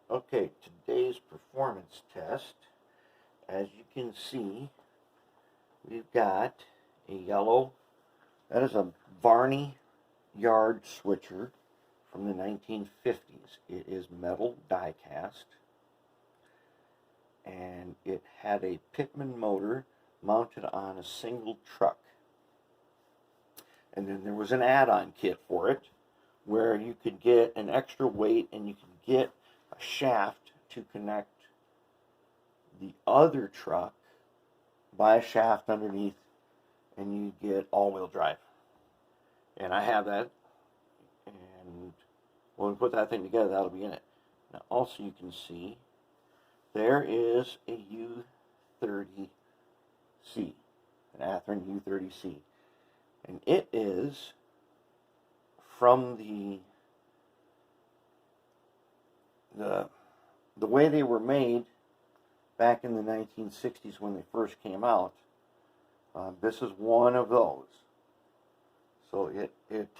Okay, today's performance test, as you can see, we've got a yellow, that is a Varny Yard Switcher from the 1950s. It is metal die cast, and it had a Pitman motor mounted on a single truck. And then there was an add-on kit for it, where you could get an extra weight and you could get a shaft to connect the other truck by a shaft underneath, and you get all-wheel drive. And I have that, and when we put that thing together, that'll be in it. Now also you can see there is a U30C, an Athearn U30C, and it is from the way they were made back in the 1960s when they first came out. This is one of those. So it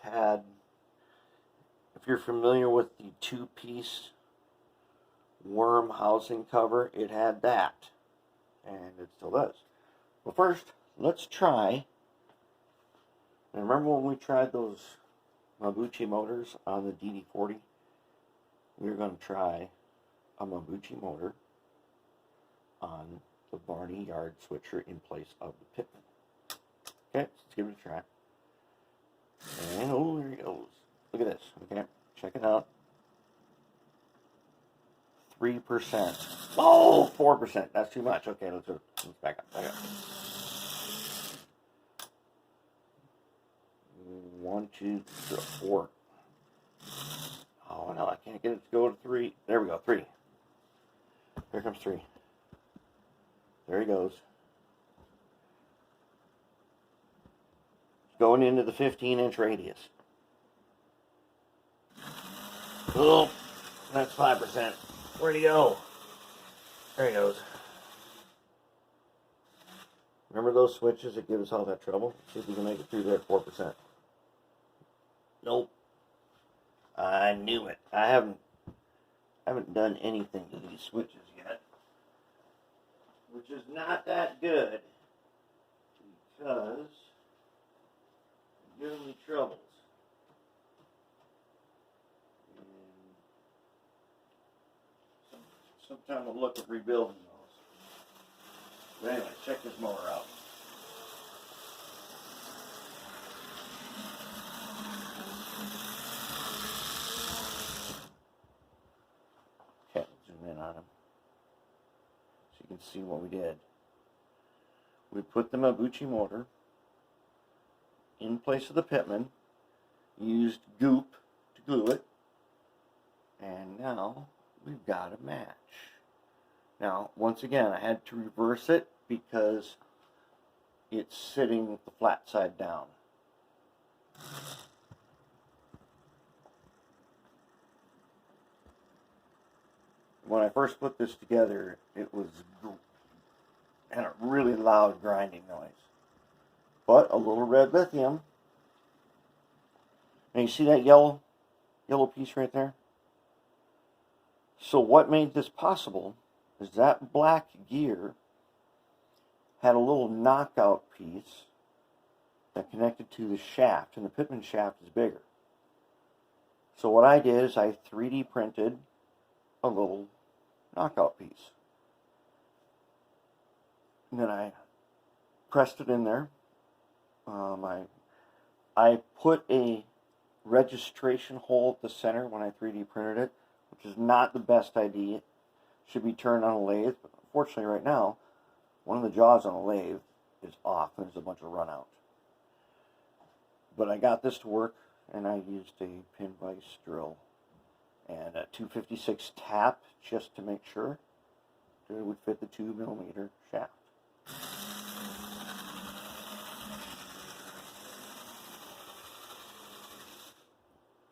had, if you're familiar with the two-piece worm housing cover, it had that, and it still does. But first, let's try. And remember when we tried those Mabuchi motors on the DD40? We were going to try a Mabuchi motor on the Varny Yard Switcher in place of the Pitman. Okay, let's give it a try. And oh, there he goes. Look at this. Okay, check it out. 3%. Oh, 4%. That's too much. Okay, let's back up. Back up. 1, 2, 3, 4. Oh no, I can't get it to go to 3. There we go, 3. Here comes 3. There he goes. Going into the 15-inch radius. Oh, that's 5%. Where'd he go? There he goes. Remember those switches that give us all that trouble? See if we can make it through there at 4%. Nope. I knew it. I haven't done anything to these switches yet, which is not that good because it gives me troubles. And sometime we'll look at rebuilding those. But anyway, check this motor out. Okay, zoom in on him so you can see what we did. We put the Mabuchi motor in place of the Pitman, used goop to glue it, and now we've got a match. Now, once again, I had to reverse it because it's sitting with the flat side down. When I first put this together, it had a really loud grinding noise. But a little red lithium. And you see that yellow piece right there? So what made this possible is that black gear had a little knockout piece that connected to the shaft, and the Pitman shaft is bigger. So what I did is I 3D printed a little knockout piece. And then I pressed it in there. I put a registration hole at the center when I 3D printed it, which is not the best idea. It should be turned on a lathe, but unfortunately right now, one of the jaws on a lathe is off and there's a bunch of run out. But I got this to work, and I used a pin vise drill and a 256 tap just to make sure that it would fit the 2mm shaft.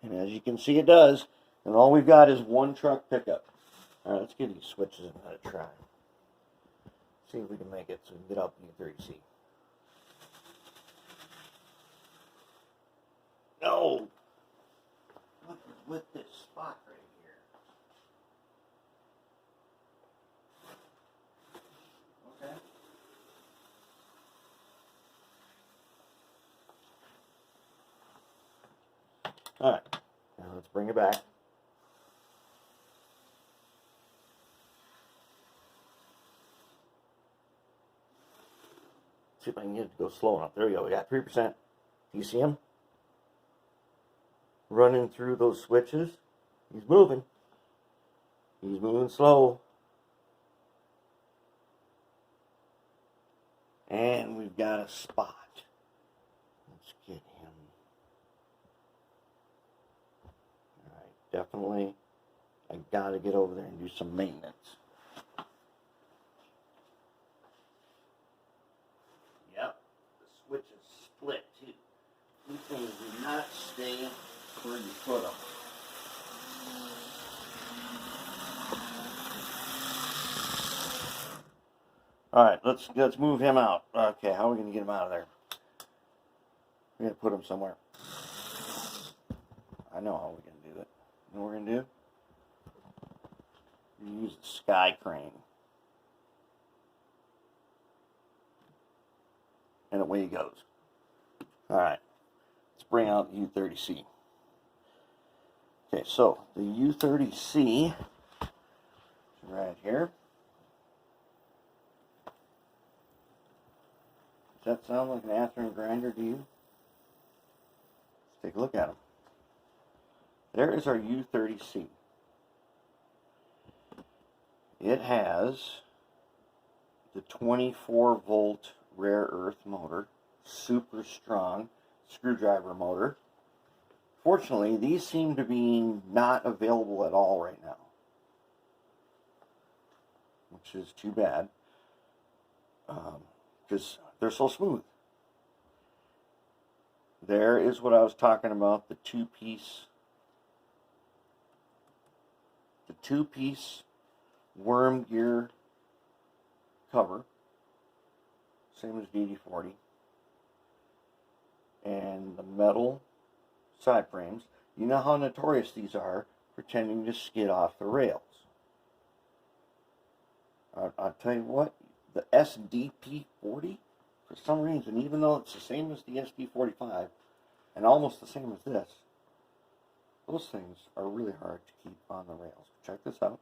And as you can see, it does. And all we've got is one truck pickup. All right, let's give these switches another try. See if we can make it so we can get up the U30C. No! Look with this spot right here. Alright, now let's bring it back. See if I can get it to go slow enough. There we go. We got 3%. Do you see him? Running through those switches. He's moving. He's moving slow. And we've got a spot. Let's get him. Alright, definitely. I gotta get over there and do some maintenance. Yep, the switch is split too. These things do not stay where you put them. Alright, let's move him out. Okay, how are we going to get him out of there? We're going to put him somewhere. I know how we're going to do it. You know what we're going to do? We're going to use the sky crane. And away he goes. Alright, let's bring out the U30C. Okay, so the U30C right here. Does that sound like an Athearn grinder to you? Let's take a look at them. There is our U30C. It has the 24 volt rare earth motor, super strong screwdriver motor. Fortunately, these seem to be not available at all right now, which is too bad, because they're so smooth. There is what I was talking about, the two-piece worm gear cover, same as DD40, and the metal side frames. You know how notorious these are for tending to skid off the rails. I'll tell you what, the SDP40, for some reason, even though it's the same as the SD45 and almost the same as this, those things are really hard to keep on the rails. Check this out.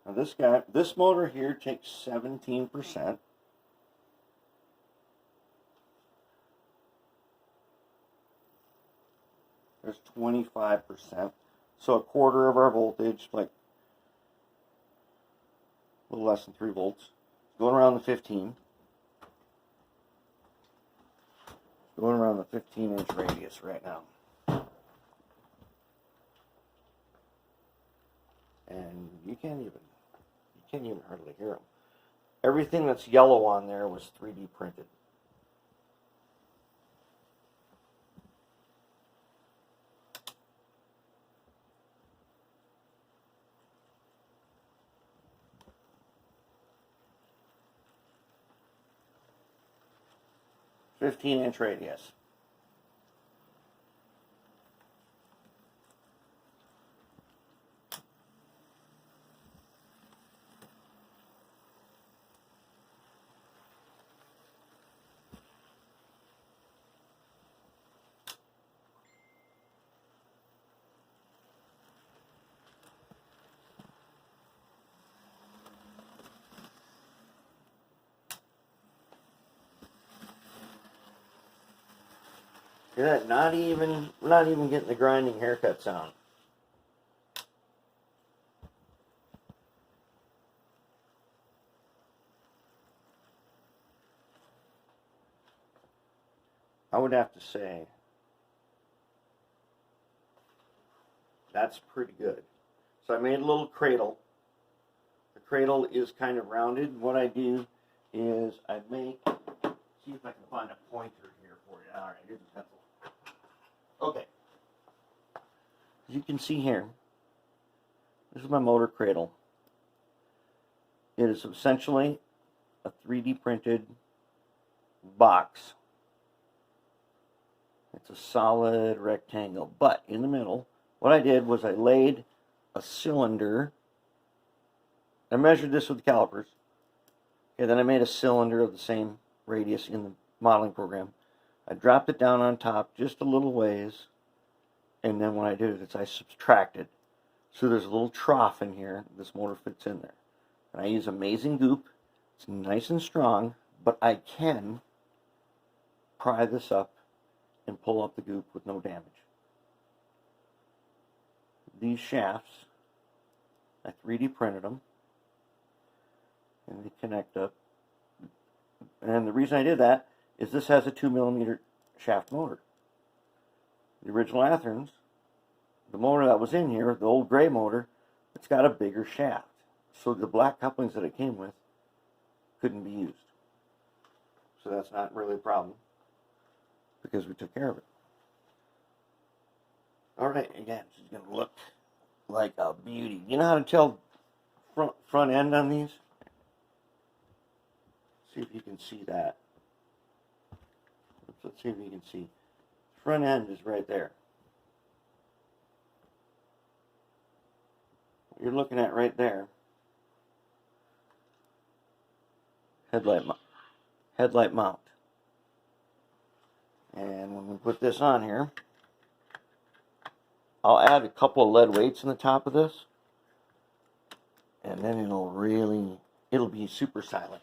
Now this motor here takes 17%. There's 25%. So a quarter of our voltage, like a little less than 3 volts. Going around the 15. Going around the 15-inch radius right now. And you can't even hardly hear them. Everything that's yellow on there was 3D printed. "15-inch radius. Hear that? We're not even getting the grinding haircut sound. I would have to say that's pretty good. So I made a little cradle. The cradle is kind of rounded. What I do is I make, see if I can find a pointer here for you. All right, here's a pencil. Okay. As you can see here, this is my motor cradle. It is essentially a 3D printed box. It's a solid rectangle, but in the middle, what I did was I laid a cylinder. I measured this with the calipers. Okay, then I made a cylinder of the same radius in the modeling program. I dropped it down on top just a little ways, and then what I did is I subtracted. So there's a little trough in here. This motor fits in there. And I use Amazing Goop. It's nice and strong, but I can pry this up and pull up the goop with no damage. These shafts, I 3D printed them, and they connect up. And the reason I did that is this has a 2mm shaft motor. The original Athearns, the motor that was in here, the old gray motor, it's got a bigger shaft. So the black couplings that it came with couldn't be used. So that's not really a problem because we took care of it. Alright, again, she's going to look like a beauty. You know how to tell front end on these? See if you can see that. Let's see if you can see. Front end is right there. What you're looking at right there, headlight mount. And when we put this on here, I'll add a couple of lead weights in the top of this, and then it'll be super silent.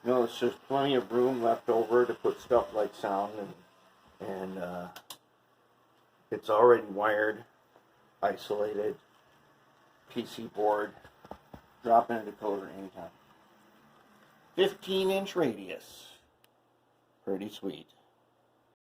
Notice there's plenty of room left over to put stuff like sound, and it's already wired, isolated, PC board, drop in a decoder anytime. 15-inch radius, pretty sweet.